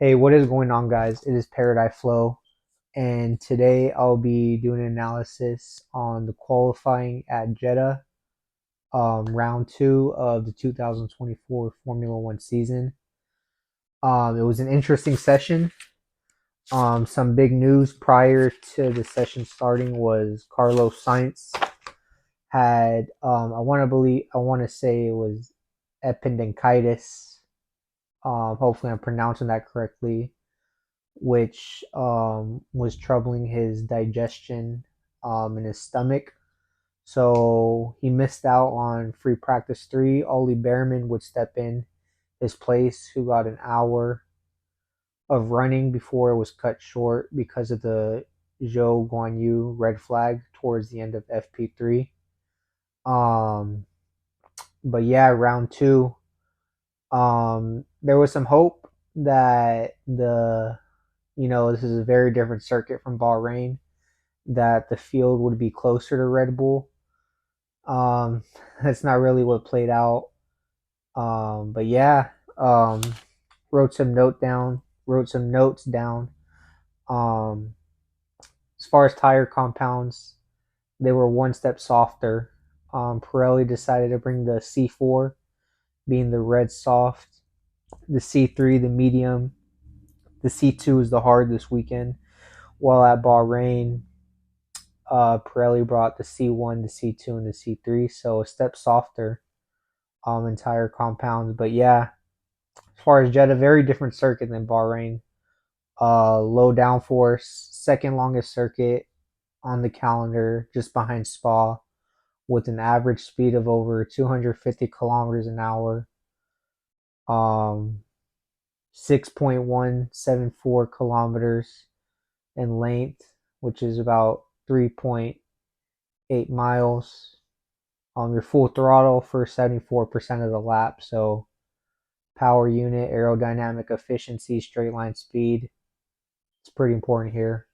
Hey, what is going on, guys? It is Paradise Flow, and today I'll be doing an analysis on the qualifying at Jeddah, round two of the 2024 Formula One season. It was an interesting session. Some big news prior to the session starting was Carlos Sainz had, I want to say it was appendicitis. Hopefully, I'm pronouncing that correctly, which was troubling his digestion in his stomach. So he missed out on free practice three. Ollie Bearman would step in his place, who got an hour of running before it was cut short because of the Zhou Guan Yu red flag towards the end of FP3. Um, but yeah, round two, there was some hope that this is a very different circuit from Bahrain, that the field would be closer to Red Bull. Um, that's not really what played out. But yeah, um, wrote some notes down. Um, as far as tire compounds, they were one step softer. Pirelli decided to bring the C4, being the red soft, the C3, the medium, the C2 is the hard this weekend. While at Bahrain, Pirelli brought the C1, the C2, and the C3, so a step softer entire compounds. But yeah, as far as Jeddah, very different circuit than Bahrain. Low downforce, second longest circuit on the calendar, just behind Spa, with an average speed of over 250 kilometers an hour. Um, 6.174 kilometers in length, which is about 3.8 miles. Your full throttle for 74% of the lap. So power unit, aerodynamic efficiency, straight line speed. It's pretty important here.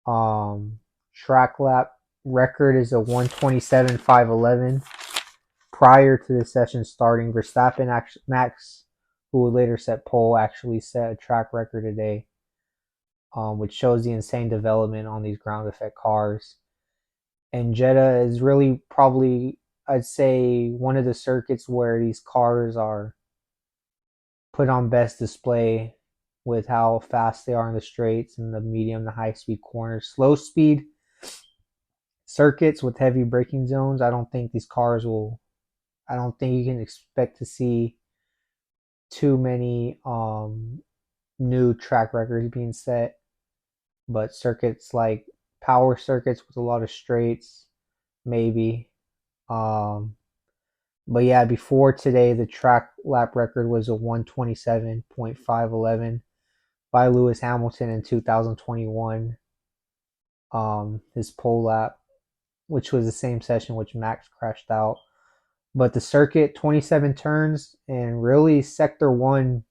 Track lap record is a 127.511. Prior to the session starting, Max, who would later set pole, actually set a track record today, which shows the insane development on these ground effect cars. And Jeddah is really probably, I'd say, one of the circuits where these cars are put on best display with how fast they are in the straights and the medium to high speed corners. Slow speed circuits with heavy braking zones, I don't think you can expect to see too many new track records being set. But circuits like power circuits with a lot of straights, maybe. Um, but yeah, before today, the track lap record was a 127.511 by Lewis Hamilton in 2021. His pole lap, which was the same session which Max crashed out. But the circuit, 27 turns, and really sector one,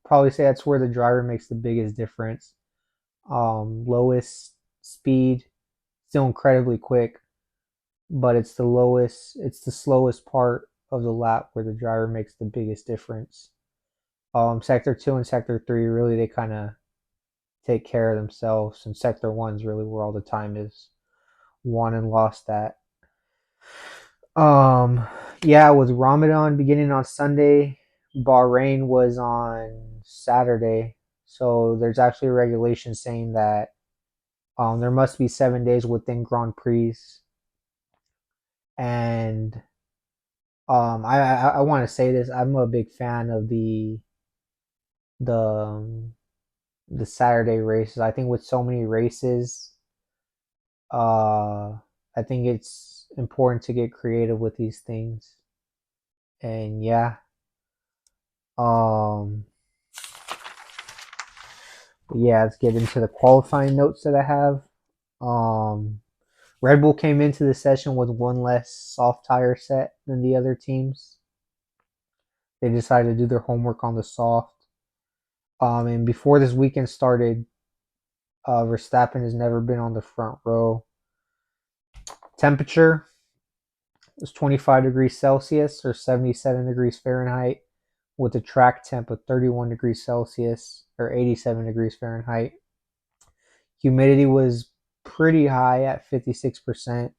probably say that's where the driver makes the biggest difference. Lowest speed, still incredibly quick, but it's the slowest part of the lap where the driver makes the biggest difference. Sector 2 and Sector 3, really, they kind of take care of themselves, and Sector 1 is really where all the time is won and lost at. Um, yeah, with Ramadan beginning on Sunday, Bahrain was on Saturday. So there's actually a regulation saying that there must be 7 days within Grand Prix. And I want to say this. I'm a big fan of the the Saturday races. I think with so many races, uh, I think it's important to get creative with these things. And yeah, um, yeah, let's get into the qualifying notes that I have. Um, Red Bull came into the session with one less soft tire set than the other teams. They decided to do their homework on the soft. And before this weekend started, Verstappen has never been on the front row. Temperature was 25 degrees Celsius or 77 degrees Fahrenheit with a track temp of 31 degrees Celsius or 87 degrees Fahrenheit. Humidity was pretty high at 56%,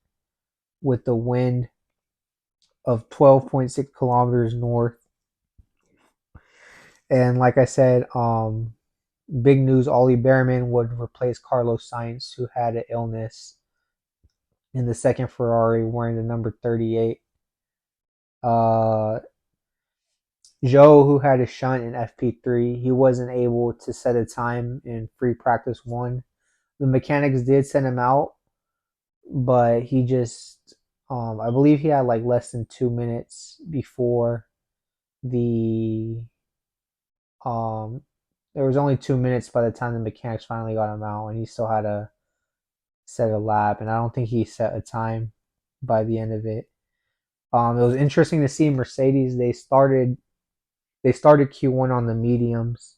with the wind of 12.6 kilometers north. And like I said, big news, Ollie Bearman would replace Carlos Sainz, who had an illness, in the second Ferrari wearing the number 38. Uh, Joe, who had a shunt in FP3, he wasn't able to set a time in free practice one. The mechanics did send him out, but he just, I believe he had like less than 2 minutes before the, um, there was only 2 minutes by the time the mechanics finally got him out, and he still had to set a lap, and I don't think he set a time by the end of it. It was interesting to see Mercedes. They started Q1 on the mediums.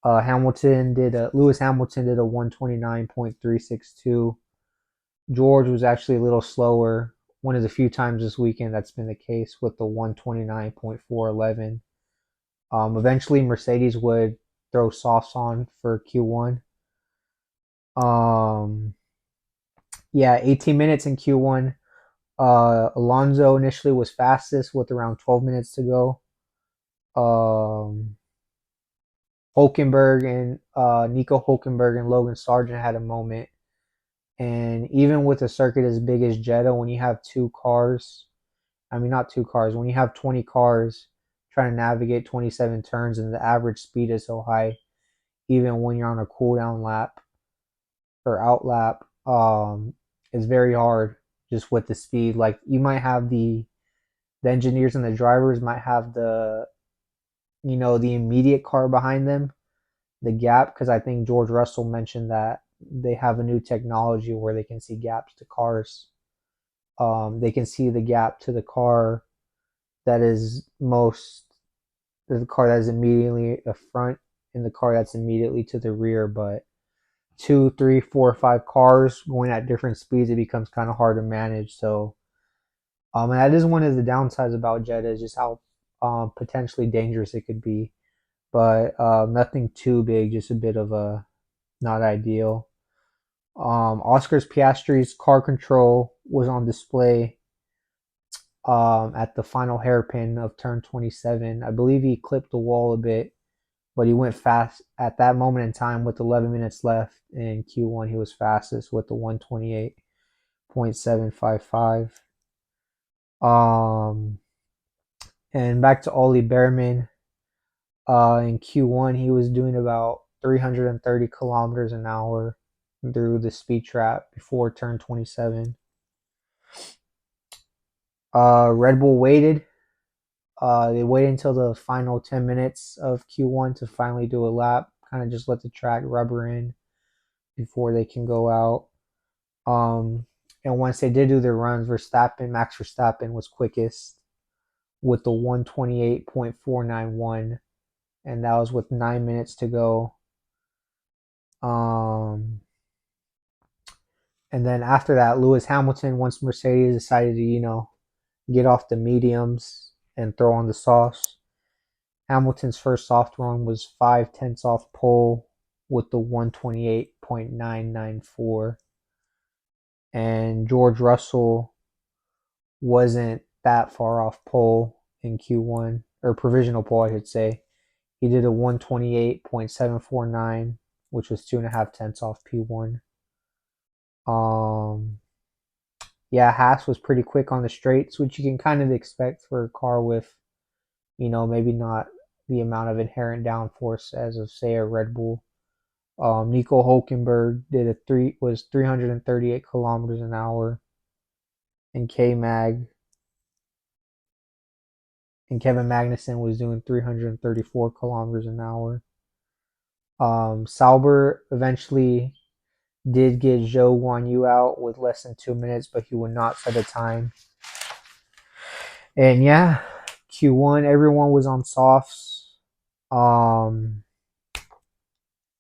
Lewis Hamilton did a 129.362. George was actually a little slower. One of the few times this weekend that's been the case, with the 129.411. Eventually, Mercedes would throw softs on for Q1. Yeah, 18 minutes in Q1. Alonso initially was fastest with around 12 minutes to go. Um, Nico Hulkenberg and Logan Sargent had a moment. And even with a circuit as big as Jeddah, when you have two cars, I mean, not two cars, when you have 20 cars trying to navigate 27 turns and the average speed is so high, even when you're on a cool down lap or out lap, it's very hard just with the speed. Like, you might have the engineers and the drivers might have the immediate car behind them, the gap, because I think George Russell mentioned that they have a new technology where they can see gaps to cars. They can see the gap to the car that is the car that is immediately a front and the car that's immediately to the rear. But two, three, four, five cars going at different speeds, it becomes kind of hard to manage. So, and that is one of the downsides about Jeddah, is just how potentially dangerous it could be. But nothing too big, just a bit of a not ideal. Oscar Piastri's car control was on display at the final hairpin of turn 27. I believe he clipped the wall a bit, but he went fast at that moment in time with 11 minutes left in Q1. He was fastest with the 128.755. And back to Ollie Bearman. In Q1, he was doing about 330 kilometers an hour through the speed trap before turn 27. Red Bull waited. They waited until the final 10 minutes of Q1 to finally do a lap, kind of just let the track rubber in before they can go out. And once they did do their runs, Max Verstappen was quickest with the 128.491, and that was with 9 minutes to go. And then after that, Lewis Hamilton, once Mercedes decided to, get off the mediums and throw on the softs, Hamilton's first soft run was 5/10 off pole with the 128.994. And George Russell wasn't that far off pole in Q1, or provisional pole, I should say. He did a 128.749, which was 2.5 tenths off P1. Yeah, Haas was pretty quick on the straights, which you can kind of expect for a car with, maybe not the amount of inherent downforce as of, say, a Red Bull. Nico Hulkenberg was 338 kilometers an hour, and Kevin Magnussen was doing 334 kilometers an hour. Sauber eventually did get Zhou Guanyu out with less than 2 minutes, but he would not set a time. And yeah, Q1, everyone was on softs.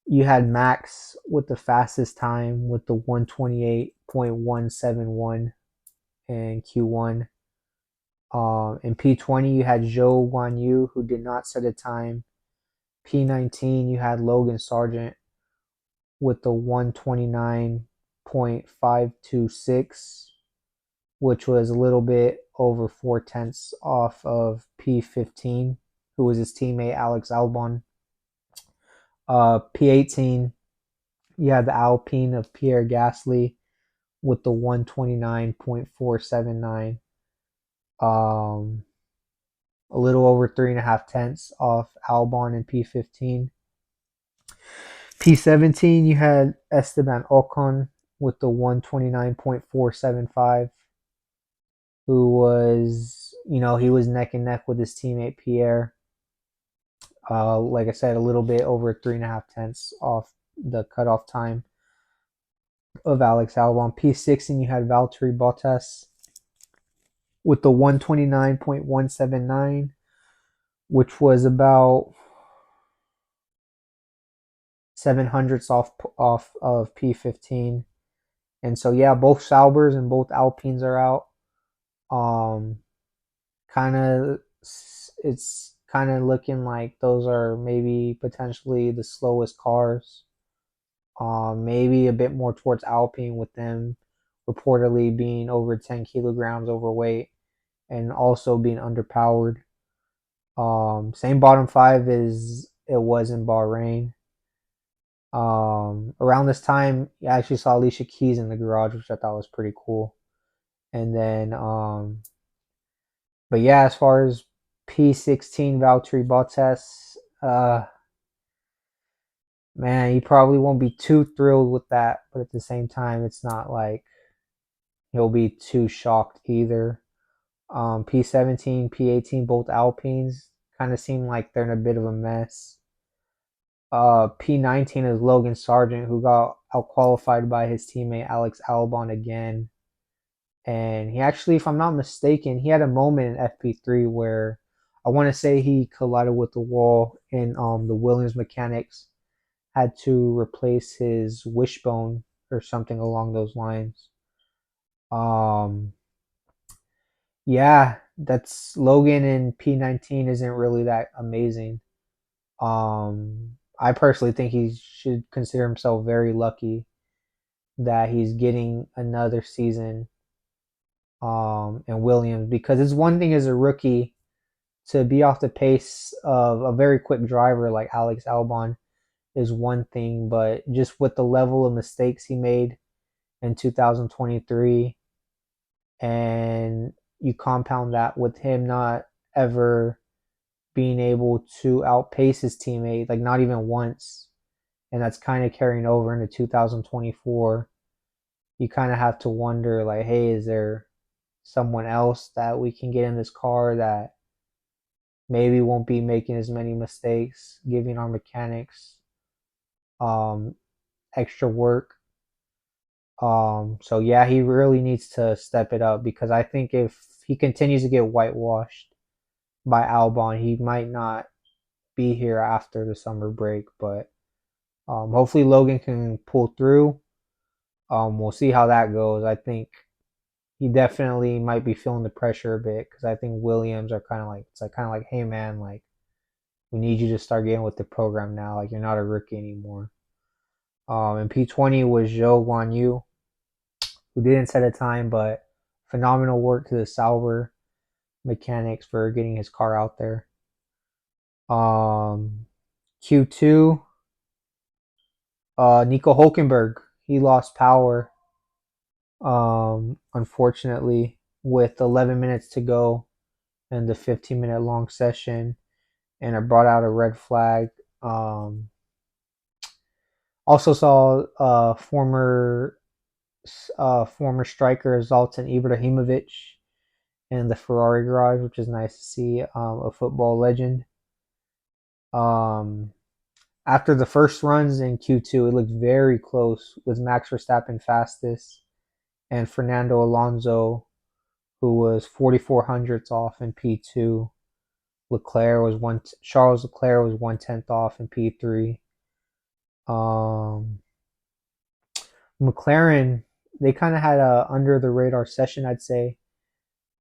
You had Max with the fastest time with the 128.171 in Q1. In P20, you had Zhou Guanyu, who did not set a time. P19, you had Logan Sargent with the 129.526, which was a little bit over 4 tenths off of P15, who was his teammate Alex Albon. P18, you had the Alpine of Pierre Gasly with the 129.479. Um, a little over 3.5 tenths off Albon in P15. P17, you had Esteban Ocon with the 129.475, who was, he was neck and neck with his teammate Pierre. Like I said, a little bit over 3.5 tenths off the cutoff time of Alex Albon. P16, you had Valtteri Bottas with the 129.179, which was about 700ths off of P15. And so yeah, both Saubers and both Alpines are out. Um, kind of it's kind of looking like those are maybe potentially the slowest cars. Maybe a bit more towards Alpine with them reportedly being over 10 kilograms overweight and also being underpowered. Same bottom five as it was in Bahrain. Around this time, I actually saw Alicia Keys in the garage, which I thought was pretty cool. And then, but yeah, as far as P16 Valtteri Bottas, man, he probably won't be too thrilled with that. But at the same time, it's not like he'll be too shocked either. P17, P18, both Alpines kind of seem like they're in a bit of a mess. P19 is Logan Sargent, who got out qualified by his teammate Alex Albon again. And he actually, if I'm not mistaken, he had a moment in FP3 where I want to say he collided with the wall, and the Williams mechanics had to replace his wishbone or something along those lines. Um, yeah, that's Logan in P19 isn't really that amazing. I personally think he should consider himself very lucky that he's getting another season in Williams, because it's one thing as a rookie to be off the pace of a very quick driver like Alex Albon is one thing, but just with the level of mistakes he made in 2023, and you compound that with him not ever being able to outpace his teammate, like not even once, and that's kind of carrying over into 2024. You kind of have to wonder, like, hey, is there someone else that we can get in this car that maybe won't be making as many mistakes, giving our mechanics um, extra work? So yeah, he really needs to step it up, because I think if he continues to get whitewashed by Albon, he might not be here after the summer break. But hopefully Logan can pull through. We'll see how that goes. I think he definitely might be feeling the pressure a bit, because I think Williams are kind of like, it's like kind of like, hey man, like we need you to start getting with the program now. Like you're not a rookie anymore. And P20 was Zhou Guanyu, who didn't set a time, but phenomenal work to the Sauber mechanics for getting his car out there. Um, Q2, Nico Hulkenberg, he lost power, unfortunately, with 11 minutes to go in the 15-minute long session, and it brought out a red flag. Also saw former striker Zoltan Ibrahimovic in the Ferrari garage, which is nice to see, a football legend. Um, After the first runs in Q2, it looked very close with Max Verstappen fastest and Fernando Alonso, who was 44 hundredths off in P2. Charles Leclerc was 1/10 off in P3. Um, McLaren, they kind of had a under the radar session, I'd say.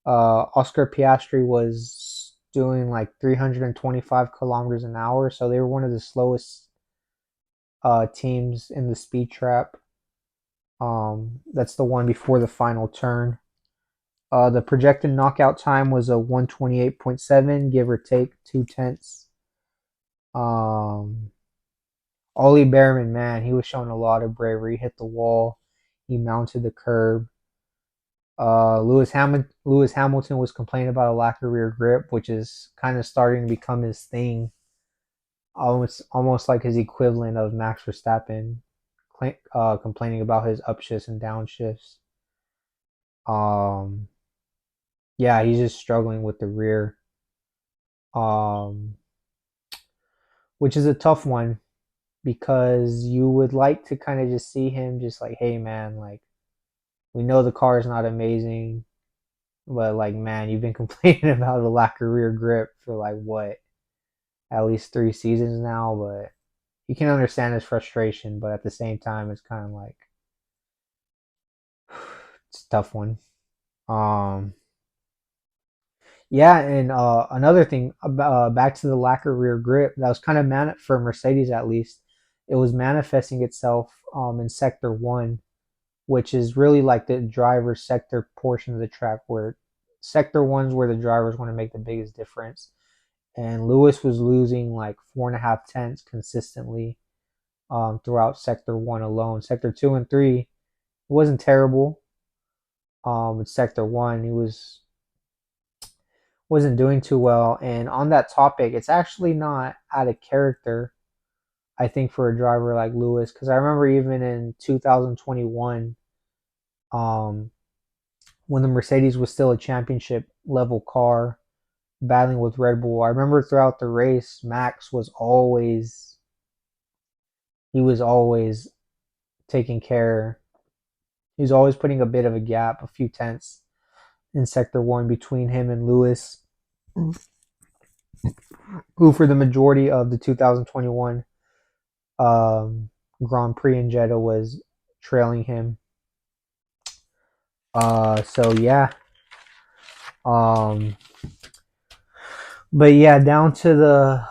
Oscar Piastri was doing like 325 kilometers an hour, so they were one of the slowest teams in the speed trap. That's the one before the final turn. The projected knockout time was a 128.7, give or take 2 tenths. Um, Ollie Bearman, man, he was showing a lot of bravery. He hit the wall, he mounted the curb. Lewis Hamilton was complaining about a lack of rear grip, which is kind of starting to become his thing. Almost like his equivalent of Max Verstappen, complaining about his upshifts and downshifts. Um, yeah, he's just struggling with the rear, um, which is a tough one because you would like to kind of just see him just like, hey man, like we know the car is not amazing, but like man, you've been complaining about the lack of rear grip for like what, at least 3 seasons now. But you can understand his frustration, but at the same time, it's kind of like it's a tough one. Um, yeah, and another thing about back to the lack of rear grip that was kind of for Mercedes at least, it was manifesting itself in sector one, which is really like the driver's sector portion of the track, where sector one's where the drivers want to make the biggest difference. And Lewis was losing like 4.5 tenths consistently throughout sector one alone. Sector two and three, it wasn't terrible. In sector one, he wasn't doing too well. And on that topic, it's actually not out of character, I think, for a driver like Lewis, because I remember even in 2021, um, when the Mercedes was still a championship level car, battling with Red Bull. I remember throughout the race, Max was always he was always taking care. He was always putting a bit of a gap, a few tenths in sector one between him and Lewis, who for the majority of the 2021 um, Grand Prix in Jeddah was trailing him. So yeah. Um, but yeah, down to the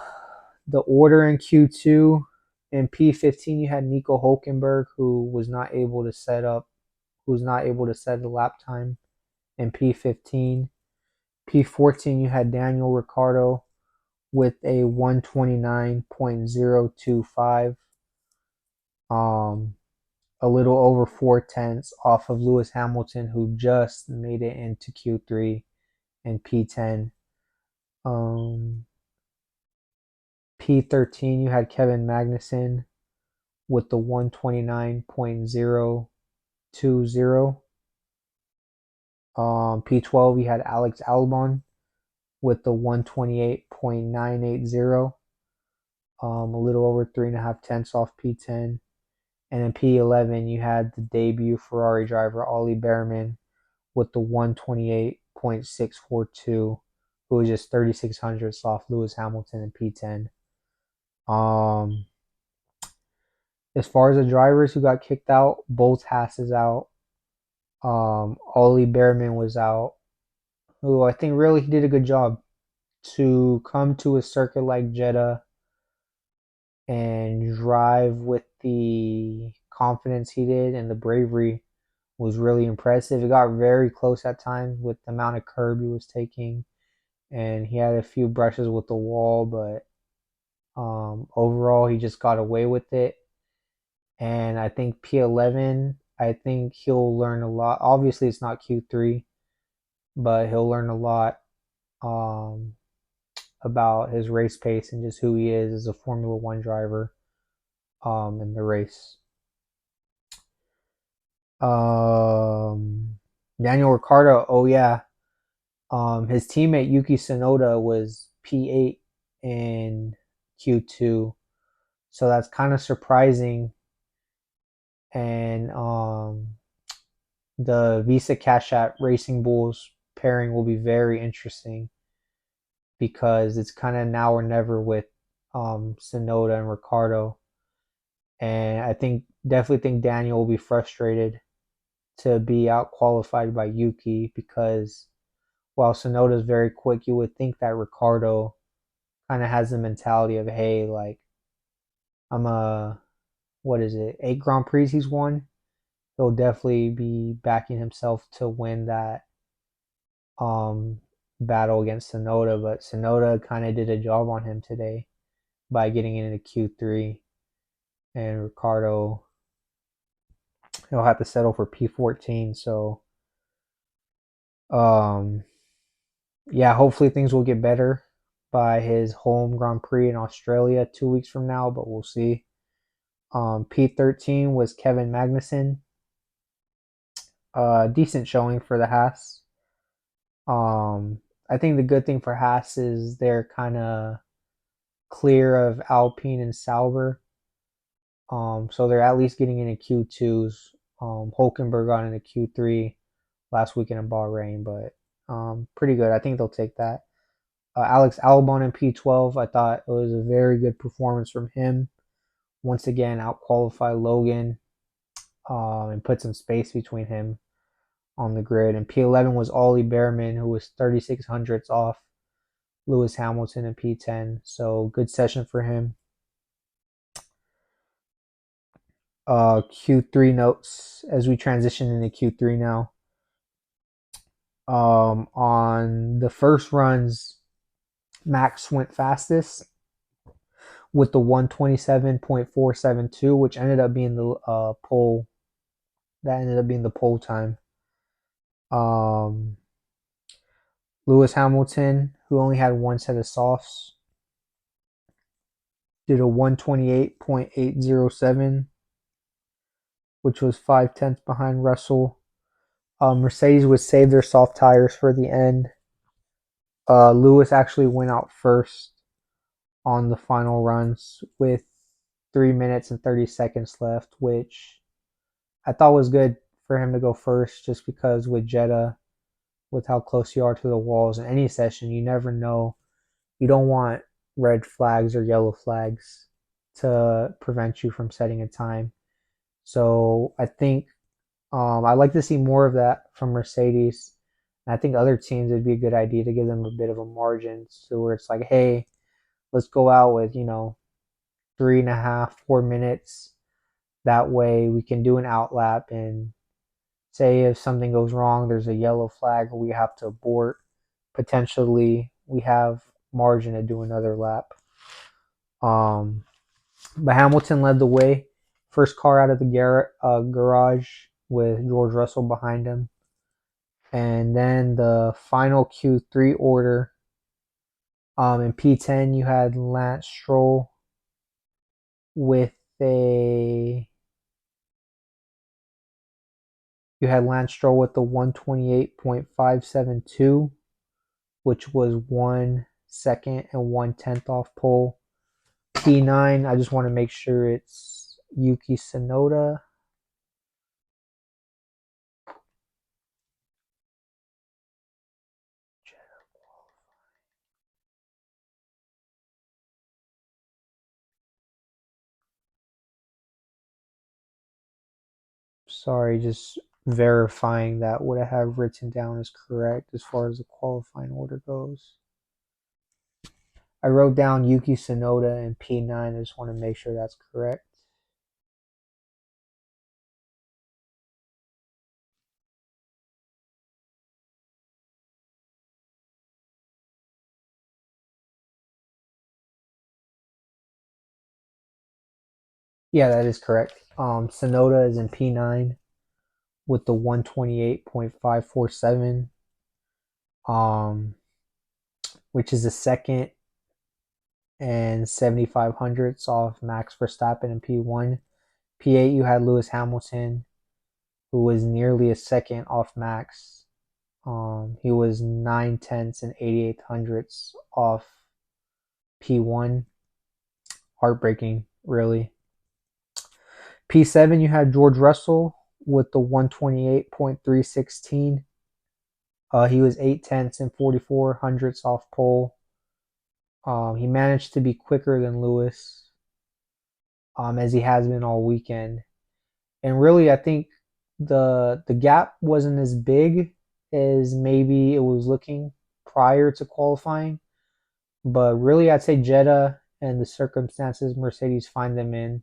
order in Q2. In P15, you had Nico Hulkenberg, who was not able to set up, who's not able to set the lap time in P15. P14, you had Daniel Ricciardo with a 129.025, um, a little over 4 tenths off of Lewis Hamilton, who just made it into Q3 and P10. Um, P13, you had Kevin Magnussen with the 129.020. P12, you had Alex Albon with the 128.980, a little over 3.5 tenths off P10. And in P11, you had the debut Ferrari driver Ollie Bearman with the 128.642, who was just 3,600 off Lewis Hamilton in P10. Um, as far as the drivers who got kicked out, both Haas is out. Ollie Bearman was out, who I think really he did a good job to come to a circuit like Jeddah and drive with the confidence he did, and the bravery was really impressive. It got very close at times with the amount of curb he was taking, and he had a few brushes with the wall, but overall he just got away with it. And I think P11, I think he'll learn a lot. Obviously, it's not Q3, but he'll learn a lot um, about his race pace and just who he is as a Formula One driver in the race. Um, Daniel Ricciardo, oh yeah, his teammate Yuki Tsunoda was P8 in Q2, so that's kind of surprising. And the Visa Cash App Racing Bulls pairing will be very interesting because it's kind of now or never with Tsunoda and Ricciardo. And I think definitely think Daniel will be frustrated to be out qualified by Yuki because while Sonoda's very quick, you would think that Ricardo kind of has the mentality of, hey, like, I'm a, what is it, 8 Grand Prix he's won. He'll definitely be backing himself to win that um battle against Sonoda, but Sonoda kind of did a job on him today by getting into Q3, and Ricardo, he'll have to settle for P14. So um yeah, hopefully things will get better by his home Grand Prix in Australia 2 weeks from now, but we'll see. P13 was Kevin Magnussen. Decent showing for the Haas. Um, I think the good thing for Haas is they're kind of clear of Alpine and Sauber. So they're at least getting into Q2s. Hulkenberg got into Q3 last weekend in Bahrain, but pretty good. I think they'll take that. Alex Albon in P12, I thought it was a very good performance from him. Once again, out-qualified Logan and put some space between him on the grid. And P11 was Ollie Bearman, who was 3,600ths off Lewis Hamilton in P10. So good session for him. Q3 notes as we transition into Q3 now. On the first runs, Max went fastest with the 127.472, which ended up being the pole. That ended up being the pole time. Um, Lewis Hamilton, who only had one set of softs, did a 128.807, which was 5/10 behind Russell. Mercedes would save their soft tires for the end. Lewis actually went out first on the final runs with 3 minutes and 30 seconds left, which I thought was good for him to go first just because with Jeddah, with how close you are to the walls in any session, you never know. You don't want red flags or yellow flags to prevent you from setting a time. So I think I'd like to see more of that from Mercedes. And I think other teams, it'd be a good idea to give them a bit of a margin so where it's like, hey, let's go out with, 3.5, 4 minutes. That way we can do an outlap and say if something goes wrong, there's a yellow flag or we have to abort. Potentially, we have margin to do another lap. Um, but Hamilton led the way. First car out of the garage with George Russell behind him. And then the final Q3 order. In P10, you had Lance Stroll with a. You had Lance Stroll with the 128.572, which was 1 second and 1/10 off pole. P9, I just want to make sure it's Yuki Tsunoda. Sorry, just verifying that what I have written down is correct as far as the qualifying order goes. I wrote down Yuki Tsunoda in P9. I just want to make sure that's correct. Yeah, that is correct. Tsunoda is in P9 with the 128.547, which is the second and 7,500ths off Max Verstappen in P1. P8, you had Lewis Hamilton, who was nearly a second off Max. He was 9/10 and 88 hundredths off P1. Heartbreaking, really. P7, you had George Russell with the 128.316. He was 8/10 and 44 hundredths off pole. He managed to be quicker than Lewis, as he has been all weekend. And really, I think the gap wasn't as big as maybe it was looking prior to qualifying. But really, I'd say Jeddah and the circumstances Mercedes find them in,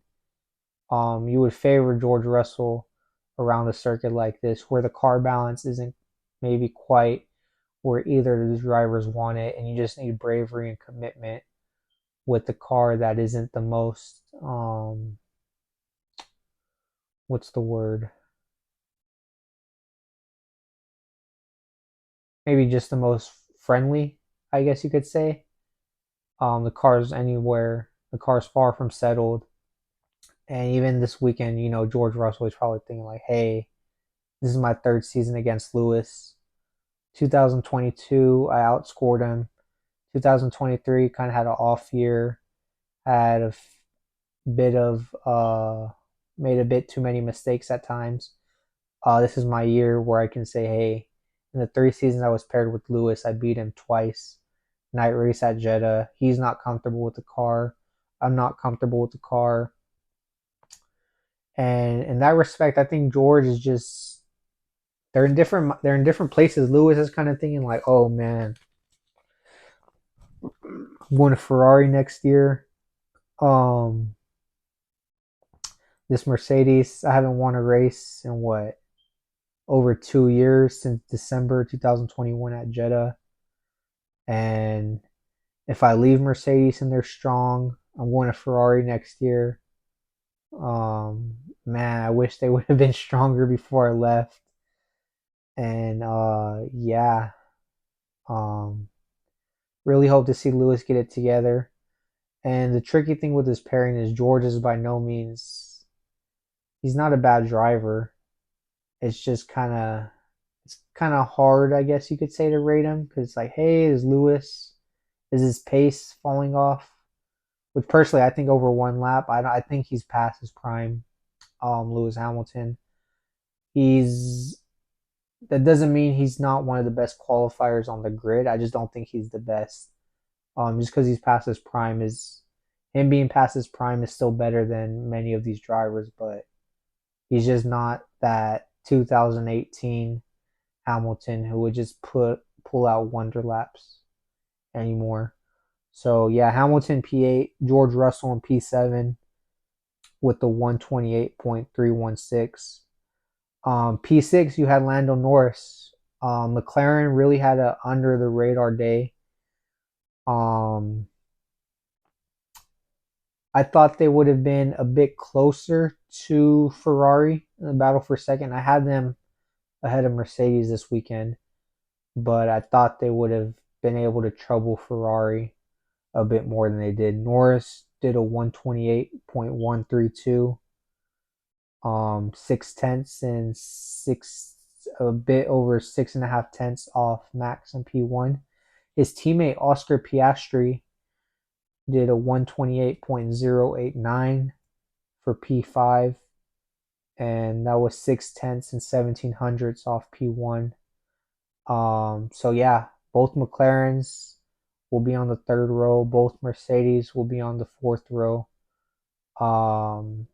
you would favor George Russell around a circuit like this, where the car balance isn't maybe quite where either of the drivers want it, and you just need bravery and commitment with the car that isn't the most, what's the word? Maybe just the most friendly, I guess you could say. The car's anywhere, the car's far from settled. And even this weekend, George Russell is probably thinking like, hey, this is my third season against Lewis. 2022, I outscored him. 2023 kind of had an off year, had a bit of, made a bit too many mistakes at times. This is my year where I can say, hey, in the 3 seasons I was paired with Lewis, I beat him twice. Night race at Jeddah. He's not comfortable with the car. I'm not comfortable with the car. And in that respect, I think George is just they're in different places. Lewis is kind of thinking like, oh man, I'm going to Ferrari next year. Um, this Mercedes, I haven't won a race in what, over 2 years, since December 2021 at Jeddah. And if I leave Mercedes and they're strong, I'm going to Ferrari next year. Man, I wish they would have been stronger before I left. And yeah, um, really hope to see Lewis get it together. And the tricky thing with this pairing is George is by no means, he's not a bad driver. It's kind of hard, I guess you could say, to rate him because it's like, hey, is Lewis, is his pace falling off? Which personally, I think over one lap, I think he's past his prime. Lewis Hamilton. He's That doesn't mean he's not one of the best qualifiers on the grid. I just don't think he's the best. Just because he's past his prime is him being past his prime is still better than many of these drivers, but he's just not that 2018 Hamilton who would just pull out wonder laps anymore. So yeah, Hamilton P8, George Russell in P7 with the 128.316. P6, you had Lando Norris. McLaren really had a under the radar day. Um, I thought they would have been a bit closer to Ferrari in the battle for second. I had them ahead of Mercedes this weekend, but I thought they would have been able to trouble Ferrari a bit more than they did. Norris did a 128.132, 6 tenths and a bit over 6.5 tenths off Max and P1. His teammate Oscar Piastri did a 128.089 for P5, and that was 6 tenths and 1700ths off P1. So yeah, both McLarens will be on the third row. Both Mercedes will be on the fourth row. Um,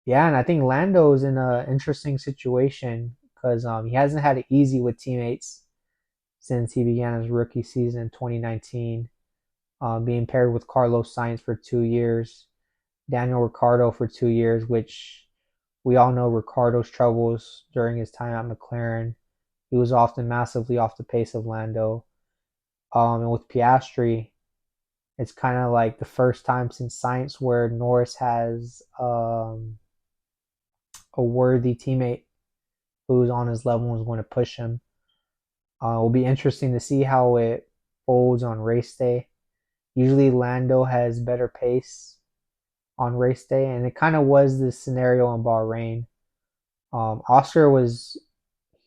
yeah, and I think Lando is in an interesting situation because he hasn't had it easy with teammates since he began his rookie season in 2019. Being paired with Carlos Sainz for 2 years, Daniel Ricciardo for 2 years, which we all know Ricciardo's troubles during his time at McLaren. He was often massively off the pace of Lando. And with Piastri, it's kind of like the first time since Sainz where Norris has a worthy teammate who's on his level and is going to push him. It will be interesting to see how it folds on race day. Usually Lando has better pace on race day, and it kind of was this scenario in Bahrain. Oscar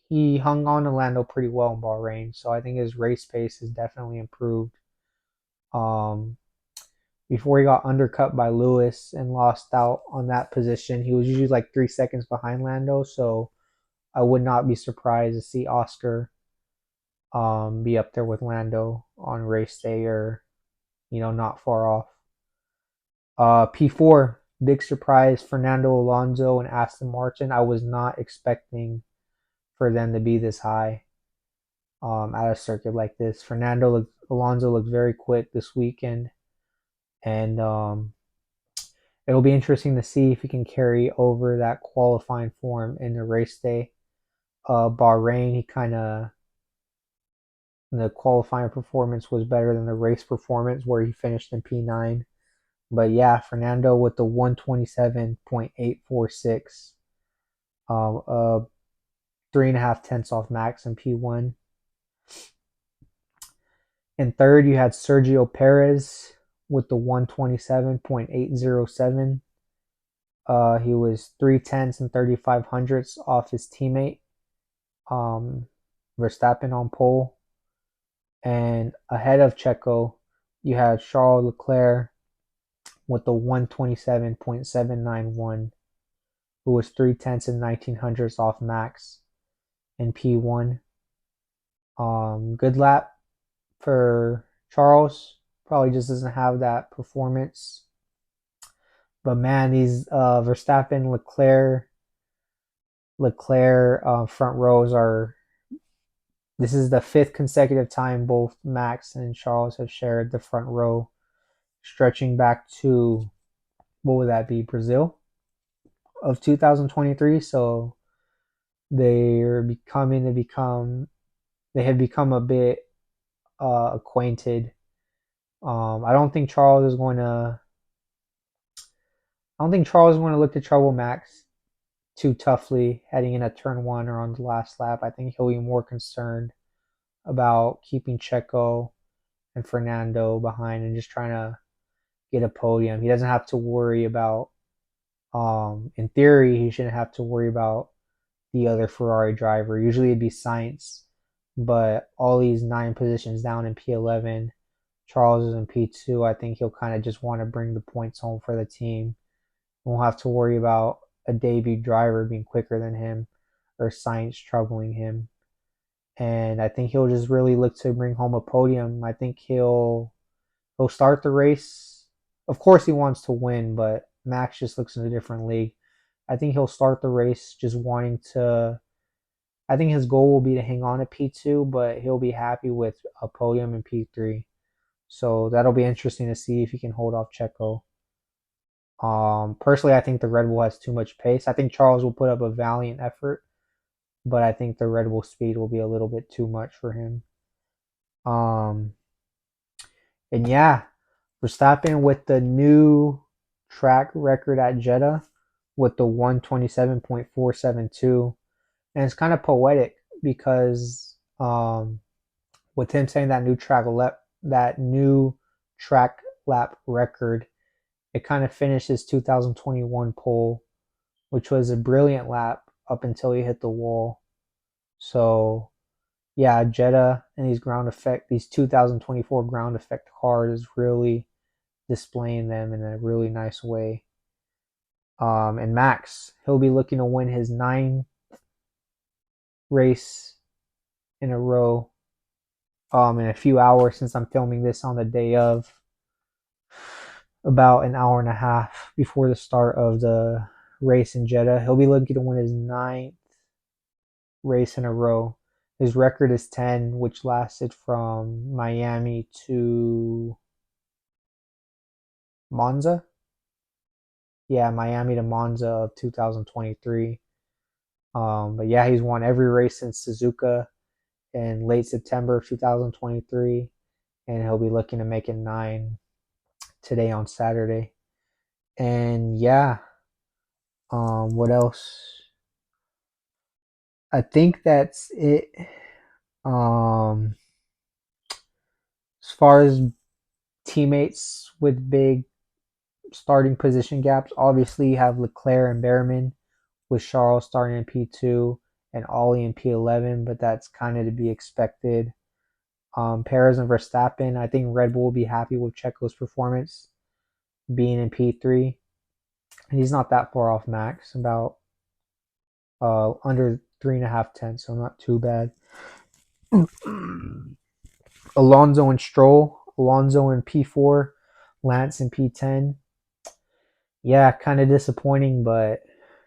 he hung on to Lando pretty well in Bahrain, so I think his race pace has definitely improved. Um, Before he got undercut by Lewis and lost out on that position, he was usually like 3 seconds behind Lando, so I would not be surprised to see Oscar be up there with Lando on race day or, not far off. P4, big surprise, Fernando Alonso and Aston Martin. I was not expecting for them to be this high at a circuit like this. Alonso looked very quick this weekend, and it'll be interesting to see if he can carry over that qualifying form in the race day. Bahrain, the qualifying performance was better than the race performance where he finished in P9. But yeah, Fernando with the 127.846, 3.5 tenths off Max in P1. In third, you had Sergio Perez with the 127.807. He was 3 tenths and 35 hundredths off his teammate, Verstappen on pole. And ahead of Checo, you had Charles Leclerc with the 127.791, who was 3 tenths and 19 hundredths off Max in P1. Good lap for Charles. Probably just doesn't have that performance. But man, these Verstappen, Leclerc front rows are. This is the fifth consecutive time both Max and Charles have shared the front row, stretching back to, what would that be, Brazil of 2023. So they have become a bit acquainted. I don't think Charles is going to look to trouble Max too toughly heading in at turn one or on the last lap. I think he'll be more concerned about keeping Checo and Fernando behind and just trying to get a podium. He doesn't have to worry about, in theory, he shouldn't have to worry about the other Ferrari driver. Usually it'd be Sainz, but all these 9 positions down in P11, Charles is in P2. I think he'll kind of just want to bring the points home for the team. Won't have to worry about a debut driver being quicker than him or Sainz troubling him. And I think he'll just really look to bring home a podium. I think he'll start the race. Of course he wants to win, but Max just looks in a different league. I think he'll start the race just wanting to. I think his goal will be to hang on to P2, but he'll be happy with a podium in P3. So that'll be interesting to see if he can hold off Checo. Personally, I think the Red Bull has too much pace. I think Charles will put up a valiant effort, but I think the Red Bull speed will be a little bit too much for him. And yeah, Verstappen with the new track record at Jeddah with the 127.472. And it's kind of poetic because with him saying that new track lap record, it kind of finished his 2021 pole, which was a brilliant lap up until he hit the wall. So yeah, Jeddah and these 2024 ground effect cars is really displaying them in a really nice way. And Max, he'll be looking to win his 9th race in a row in a few hours, since I'm filming this on the day of, about an hour and a half before the start of the race in Jeddah. He'll be looking to win his 9th race in a row. His record is 10, which lasted from Miami to Monza. Yeah, Miami to Monza of 2023. But yeah, he's won every race since Suzuka in late September of 2023, and he'll be looking to make it 9 today on Saturday. And yeah, what else? I think that's it. As far as teammates with big starting position gaps, obviously you have Leclerc and Bearman, with Charles starting in P2 and Ollie in P11, but that's kind of to be expected. Perez and Verstappen, I think Red Bull will be happy with Checo's performance being in P3. And he's not that far off Max, about under 3.5 tenths, so not too bad. Alonso and Stroll, Alonso in P4, Lance in P10. Yeah, kind of disappointing, but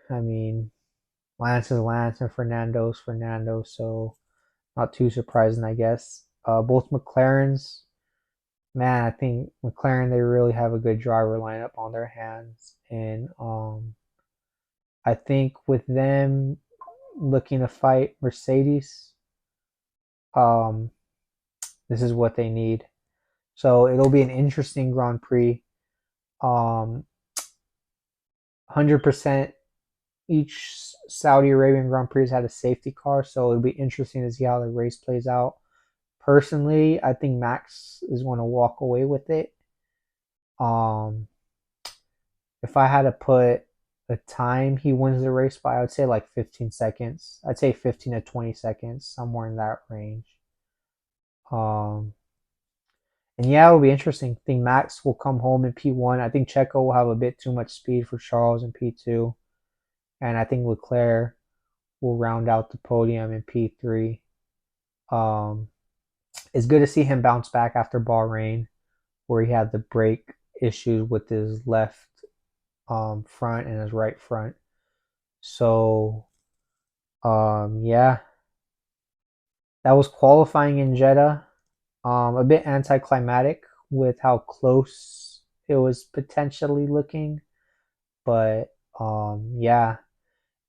I mean, Lance is Lance and Fernando's Fernando, so not too surprising, I guess. Both McLarens, man, I think McLaren they really have a good driver lineup on their hands, and I think with them looking to fight Mercedes, um, this is what they need. So it'll be an interesting Grand Prix. 100% each Saudi Arabian Grand Prix has had a safety car, so it'll be interesting to see how the race plays out. Personally, I think Max is going to walk away with it. Um, if I had to put a time he wins the race by, I would say like 15 seconds. I'd say 15 to 20 seconds, somewhere in that range. Um, and yeah, it'll be interesting. I think Max will come home in P1. I think Checo will have a bit too much speed for Charles in P2. And I think Leclerc will round out the podium in P3. Um, it's good to see him bounce back after Bahrain, where he had the brake issues with his left front and his right front. So, yeah, that was qualifying in Jeddah. A bit anticlimactic with how close it was potentially looking, but yeah.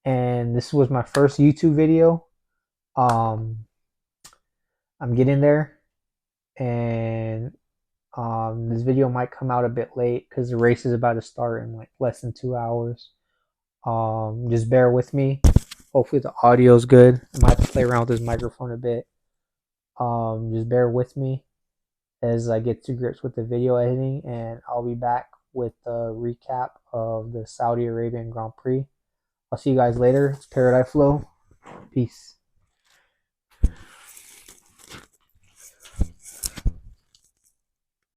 And this was my first YouTube video. Um, I'm getting there, and this video might come out a bit late because the race is about to start in like less than 2 hours. Just bear with me. Hopefully the audio is good. I might have to play around with this microphone a bit. Just bear with me as I get to grips with the video editing, and I'll be back with a recap of the Saudi Arabian Grand Prix. I'll see you guys later. It's Paradise Flow. Peace.